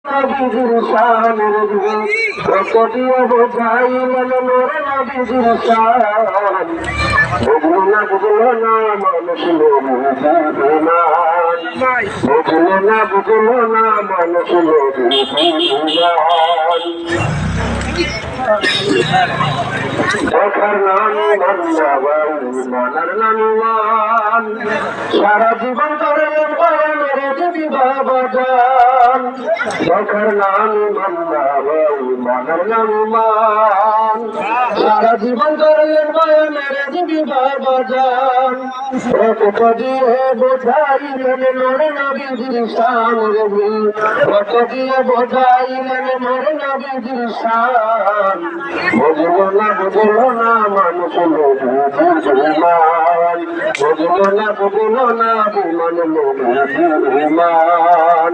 নবীজির শানের কত দিয়ে বোঝাইলেন মোর নবীজির শান বুঝলো না মানুষ বুঝলো না মানুষ দেখার নামি মানার নামি মান সারা জীবন করে মেরে দিবি বাবা যান দেখার নামি মানার নামি মান সারা জীবন করে মেরে দিবি বাবা যান কত দিয়ে বোঝাইলেন মোর নবীজির শান কত দিয়ে বোঝাইলেন মোর নবীজির শান বুঝলো না মানুষ বুঝলো না বিমান বিমান